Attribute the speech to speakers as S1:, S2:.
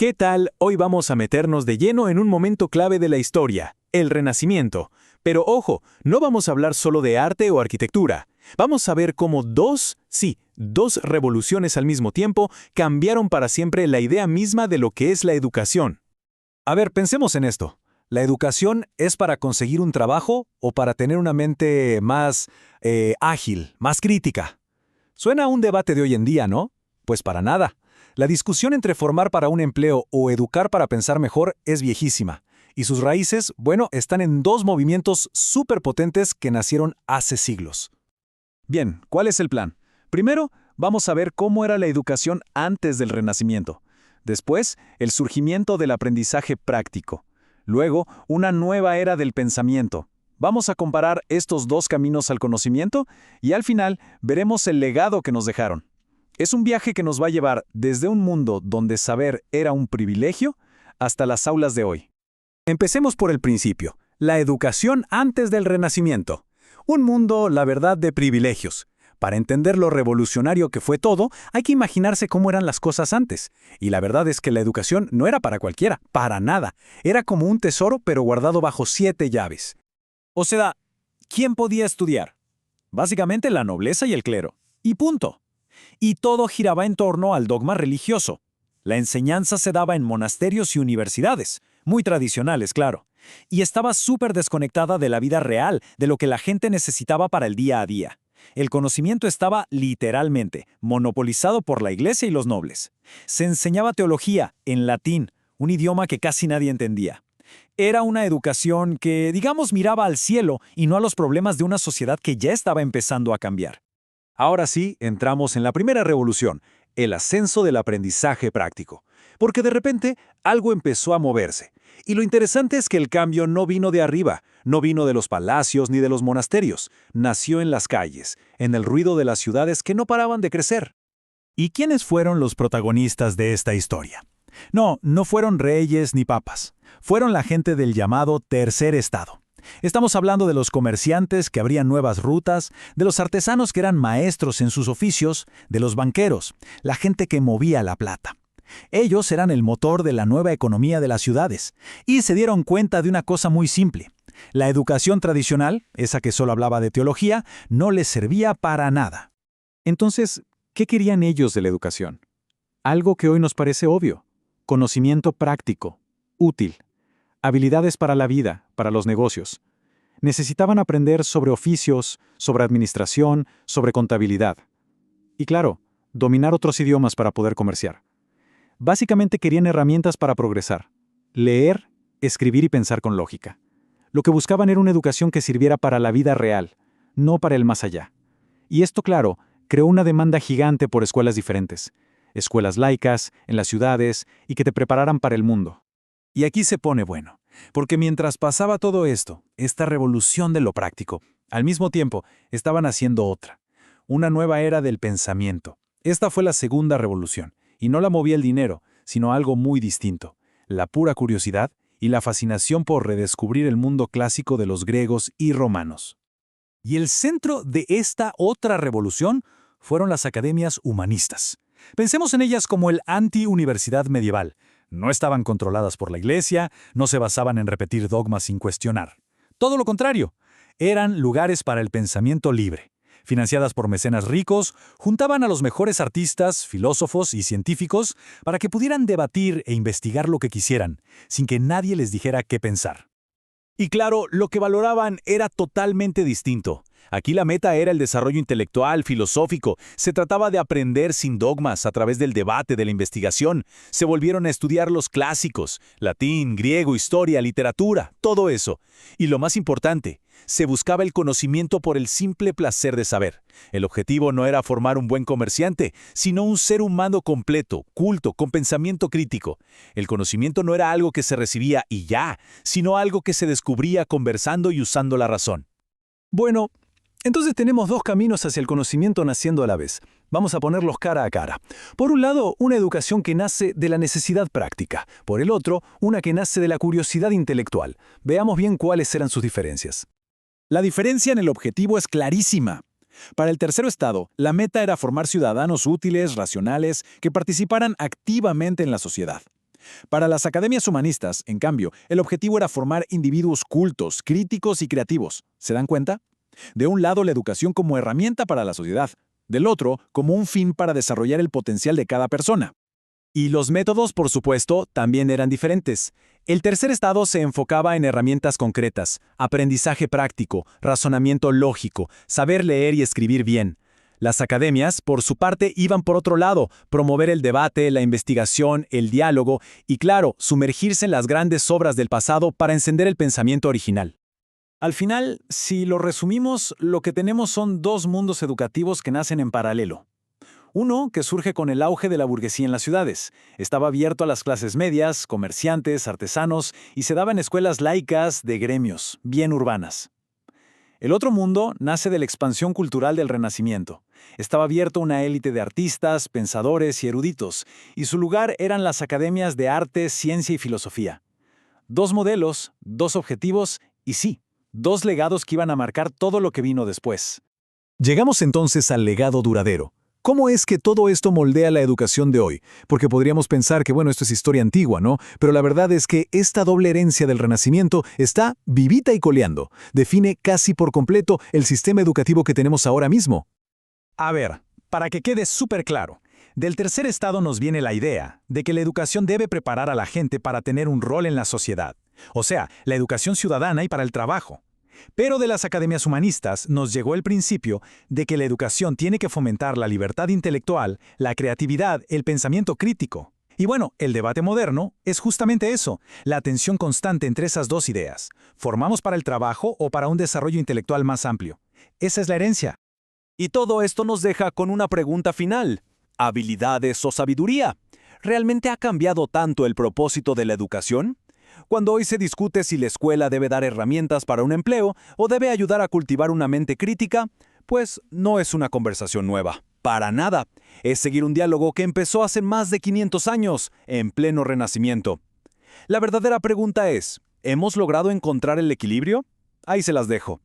S1: ¿Qué tal? Hoy vamos a meternos de lleno en un momento clave de la historia, el Renacimiento. Pero ojo, no vamos a hablar solo de arte o arquitectura. Vamos a ver cómo dos revoluciones al mismo tiempo cambiaron para siempre la idea misma de lo que es la educación.
S2: A ver, pensemos en esto. ¿La educación es para conseguir un trabajo o para tener una mente más ágil, más crítica? Suena a un debate de hoy en día, ¿no? Pues para nada. La discusión entre formar para un empleo o educar para pensar mejor es viejísima. Y sus raíces, bueno, están en dos movimientos superpotentes que nacieron hace siglos. Bien, ¿cuál es el plan? Primero, vamos a ver cómo era la educación antes del Renacimiento. Después, el surgimiento del aprendizaje práctico. Luego, una nueva era del pensamiento. Vamos a comparar estos dos caminos al conocimiento y al final veremos el legado que nos dejaron. Es un viaje que nos va a llevar desde un mundo donde saber era un privilegio hasta las aulas de hoy.
S1: Empecemos por el principio, la educación antes del Renacimiento. Un mundo, la verdad, de privilegios. Para entender lo revolucionario que fue todo, hay que imaginarse cómo eran las cosas antes. Y la verdad es que la educación no era para cualquiera, para nada. Era como un tesoro, pero guardado bajo 7 llaves.
S2: O sea, ¿quién podía estudiar? Básicamente la nobleza y el clero. Y punto. Y todo giraba en torno al dogma religioso. La enseñanza se daba en monasterios y universidades, muy tradicionales, claro. Y estaba súper desconectada de la vida real, de lo que la gente necesitaba para el día a día. El conocimiento estaba, literalmente, monopolizado por la iglesia y los nobles. Se enseñaba teología, en latín, un idioma que casi nadie entendía. Era una educación que, digamos, miraba al cielo y no a los problemas de una sociedad que ya estaba empezando a cambiar.
S1: Ahora sí, entramos en la primera revolución, el ascenso del aprendizaje práctico. Porque de repente, algo empezó a moverse. Y lo interesante es que el cambio no vino de arriba, no vino de los palacios ni de los monasterios. Nació en las calles, en el ruido de las ciudades que no paraban de crecer.
S2: ¿Y quiénes fueron los protagonistas de esta historia? No fueron reyes ni papas. Fueron la gente del llamado Tercer Estado. Estamos hablando de los comerciantes que abrían nuevas rutas, de los artesanos que eran maestros en sus oficios, de los banqueros, la gente que movía la plata. Ellos eran el motor de la nueva economía de las ciudades, y se dieron cuenta de una cosa muy simple. La educación tradicional, esa que solo hablaba de teología, no les servía para nada.
S1: Entonces, ¿qué querían ellos de la educación? Algo que hoy nos parece obvio: conocimiento práctico, útil, habilidades para la vida, para los negocios. Necesitaban aprender sobre oficios, sobre administración, sobre contabilidad. Y claro, dominar otros idiomas para poder comerciar. Básicamente querían herramientas para progresar: leer, escribir y pensar con lógica. Lo que buscaban era una educación que sirviera para la vida real, no para el más allá. Y esto, claro, creó una demanda gigante por escuelas diferentes. Escuelas laicas, en las ciudades, y que te prepararan para el mundo.
S2: Y aquí se pone bueno, porque mientras pasaba todo esto, esta revolución de lo práctico, al mismo tiempo estaban haciendo otra, una nueva era del pensamiento. Esta fue la segunda revolución, y no la movía el dinero, sino algo muy distinto: la pura curiosidad y la fascinación por redescubrir el mundo clásico de los griegos y romanos. Y el centro de esta otra revolución fueron las academias humanistas. Pensemos en ellas como el anti-universidad medieval. No estaban controladas por la iglesia, no se basaban en repetir dogmas sin cuestionar. Todo lo contrario, eran lugares para el pensamiento libre. Financiadas por mecenas ricos, juntaban a los mejores artistas, filósofos y científicos para que pudieran debatir e investigar lo que quisieran, sin que nadie les dijera qué pensar. Y claro, lo que valoraban era totalmente distinto. Aquí la meta era el desarrollo intelectual, filosófico. Se trataba de aprender sin dogmas a través del debate, de la investigación. Se volvieron a estudiar los clásicos: latín, griego, historia, literatura, todo eso. Y lo más importante, se buscaba el conocimiento por el simple placer de saber. El objetivo no era formar un buen comerciante, sino un ser humano completo, culto, con pensamiento crítico. El conocimiento no era algo que se recibía y ya, sino algo que se descubría conversando y usando la razón.
S1: Bueno, entonces tenemos dos caminos hacia el conocimiento naciendo a la vez. Vamos a ponerlos cara a cara. Por un lado, una educación que nace de la necesidad práctica. Por el otro, una que nace de la curiosidad intelectual. Veamos bien cuáles eran sus diferencias.
S2: La diferencia en el objetivo es clarísima. Para el Tercer Estado, la meta era formar ciudadanos útiles, racionales, que participaran activamente en la sociedad.
S1: Para las academias humanistas, en cambio, el objetivo era formar individuos cultos, críticos y creativos. ¿Se dan cuenta? De un lado, la educación como herramienta para la sociedad, del otro, como un fin para desarrollar el potencial de cada persona. Y los métodos, por supuesto, también eran diferentes. El tercer estado se enfocaba en herramientas concretas, aprendizaje práctico, razonamiento lógico, saber leer y escribir bien. Las academias, por su parte, iban por otro lado, promover el debate, la investigación, el diálogo y, claro, sumergirse en las grandes obras del pasado para encender el pensamiento original. Al final, si lo resumimos, lo que tenemos son dos mundos educativos que nacen en paralelo. Uno que surge con el auge de la burguesía en las ciudades. Estaba abierto a las clases medias, comerciantes, artesanos, y se daba en escuelas laicas de gremios, bien urbanas. El otro mundo nace de la expansión cultural del Renacimiento. Estaba abierto a una élite de artistas, pensadores y eruditos, y su lugar eran las academias de arte, ciencia y filosofía. Dos modelos, dos objetivos y sí, dos legados que iban a marcar todo lo que vino después. Llegamos entonces al legado duradero. ¿Cómo es que todo esto moldea la educación de hoy? Porque podríamos pensar que, bueno, esto es historia antigua, ¿no? Pero la verdad es que esta doble herencia del Renacimiento está vivita y coleando. Define casi por completo el sistema educativo que tenemos ahora mismo. A ver, para que quede súper claro, del tercer estado nos viene la idea de que la educación debe preparar a la gente para tener un rol en la sociedad. O sea, la educación ciudadana y para el trabajo. Pero de las academias humanistas nos llegó el principio de que la educación tiene que fomentar la libertad intelectual, la creatividad, el pensamiento crítico. Y bueno, el debate moderno es justamente eso, la tensión constante entre esas dos ideas. ¿Formamos para el trabajo o para un desarrollo intelectual más amplio? Esa es la herencia. Y todo esto nos deja con una pregunta final. ¿Habilidades o sabiduría? ¿Realmente ha cambiado tanto el propósito de la educación? Cuando hoy se discute si la escuela debe dar herramientas para un empleo o debe ayudar a cultivar una mente crítica, pues no es una conversación nueva. Para nada. Es seguir un diálogo que empezó hace más de 500 años, en pleno Renacimiento. La verdadera pregunta es, ¿hemos logrado encontrar el equilibrio? Ahí se las dejo.